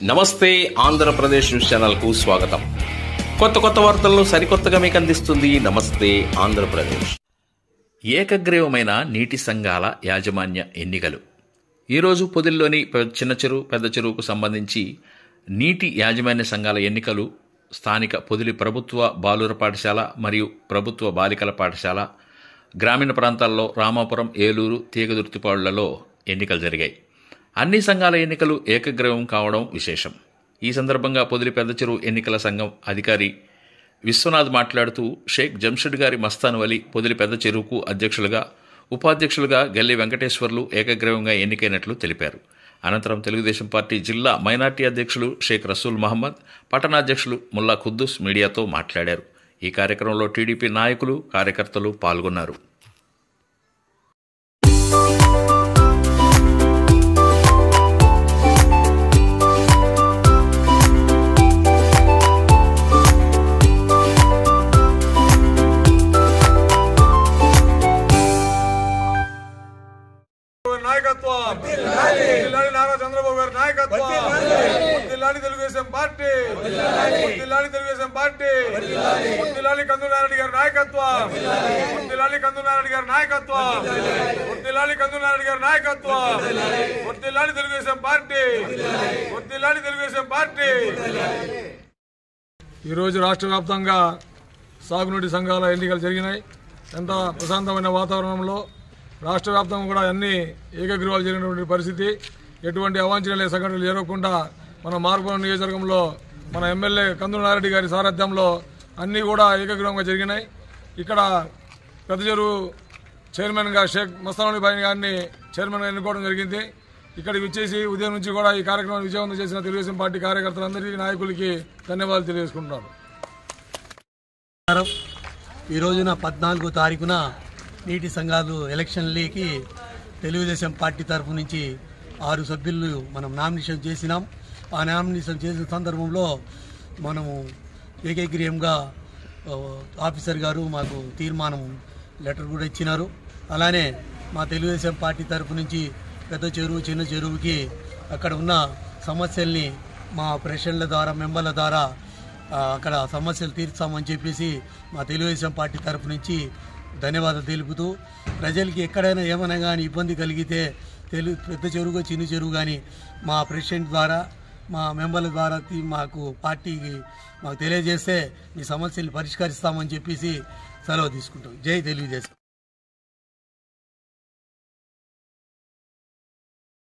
నమస్తే Andhra Pradesh news channel కు స్వాగతం. కొత్త వార్తలను సరికొత్తగా మీకు అందిస్తుంది నమస్తే ఆంధ్రప్రదేశ్. ఏకగ్రీవమైన నీటి సంఘాల యాజమాన్య ఎన్నికలు ఈరోజు పొదిల్లోని చిన్న చెరువు పెద్ద చెరువుకు సంబంధించి నీటి యాజమాన్య సంఘాల ఎన్నికలు స్థానిక పొదిలి ప్రభుత్వ బాలుర పాఠశాల మరియు ప్రభుత్వ బాలికల పాఠశాల, గ్రామీణ ప్రాంతాల్లో రామాపురం, ఏలూరు, తీగదుర్తిపాడులలో ఎన్నికలు జరిగాయి. అన్ని సంఘాల ఎన్నికలు ఏకగ్రీవం కావడం విశేషం. ఈ సందర్భంగా పొదిలి పెద్ద చెరువు ఎన్నికల సంఘం అధికారి విశ్వనాథ్ మాట్లాడుతూ, షేక్ జంషెడ్ గారి మస్తాన్ వలి పొదిలి పెద్ద చెరువుకు అధ్యక్షులుగా, ఉపాధ్యక్షులుగా గల్లి వెంకటేశ్వర్లు ఏకగ్రీవంగా ఎన్నికైనట్లు తెలిపారు. అనంతరం తెలుగుదేశం పార్టీ జిల్లా మైనార్టీ అధ్యక్షులు షేక్ రసూల్ మహమ్మద్, పట్టణాధ్యక్షులు ముల్లా ఖుద్దూస్ మీడియాతో మాట్లాడారు. ఈ కార్యక్రమంలో టీడీపీ నాయకులు, కార్యకర్తలు పాల్గొన్నారు. నారా చంద్రబాబు గారి నాయకత్వం, తెలుగుదేశం పార్టీ, తెలుగుదేశం పార్టీ, కందునారెడ్డి గారి నాయకత్వం, కందునారెడ్డి గారి నాయకత్వం, కందునారెడ్డి గారి నాయకత్వం, తెలుగుదేశం పార్టీ, తెలుగుదేశం పార్టీ. ఈరోజు రాష్ట్ర వ్యాప్తంగా సాగునీటి సంఘాల ఎన్నికలు జరిగినాయి. ఎంత ప్రశాంతమైన వాతావరణంలో రాష్ట్ర వ్యాప్తంగా కూడా అన్ని ఏకగ్రీవాలు జరిగినటువంటి పరిస్థితి. ఎటువంటి అవాంఛనీయ సంఘటనలు జరగకుండా మన మార్పురం నియోజకవర్గంలో మన ఎమ్మెల్యే కందునారెడ్డి గారి సారథ్యంలో అన్నీ కూడా ఏకగ్రీవంగా జరిగినాయి. ఇక్కడ పెద్ద చెరువు చైర్మన్గా షేక్ మస్తాన్ వలి భాయ్ గారిని చైర్మన్గా ఎన్నుకోవడం జరిగింది. ఇక్కడికి వచ్చేసి ఉదయం నుంచి కూడా ఈ కార్యక్రమాన్ని విజయవంతం చేసిన తెలుగుదేశం పార్టీ కార్యకర్తలందరికీ, నాయకులకి ధన్యవాదాలు తెలియజేసుకుంటున్నాను. ఈ రోజున 14వ తారీఖున నీటి సంఘాలు ఎలక్షన్లకి తెలుగుదేశం పార్టీ తరఫు నుంచి 6 సభ్యులు మనం నామినేషన్ చేసినాం. ఆ నామినేషన్ చేసిన సందర్భంలో మనము ఏకగ్రీవంగా ఆఫీసర్ గారు మాకు తీర్మానం లెటర్ కూడా ఇచ్చినారు. అలానే మా తెలుగుదేశం పార్టీ తరఫు నుంచి పెద్ద చెరువు, చిన్న చెరువుకి అక్కడ ఉన్న సమస్యల్ని మా ప్రెసిడెంట్ల ద్వారా, మెంబర్ల ద్వారా అక్కడ సమస్యలు తీర్చామని చెప్పేసి మా తెలుగుదేశం పార్టీ తరఫు నుంచి ధన్యవాదాలు తెలుపుతూ, ప్రజలకి ఎక్కడైనా ఏమైనా కానీ ఇబ్బంది కలిగితే పెద్ద చెరువు, చిన్న చెరువు కానీ మా ప్రెసిడెంట్ ద్వారా, మా మెంబర్ల ద్వారా మాకు పార్టీకి మాకు తెలియజేస్తే మీ సమస్యలు పరిష్కరిస్తామని చెప్పేసి సెలవు తీసుకుంటాం. జై తెలుగుదేశం.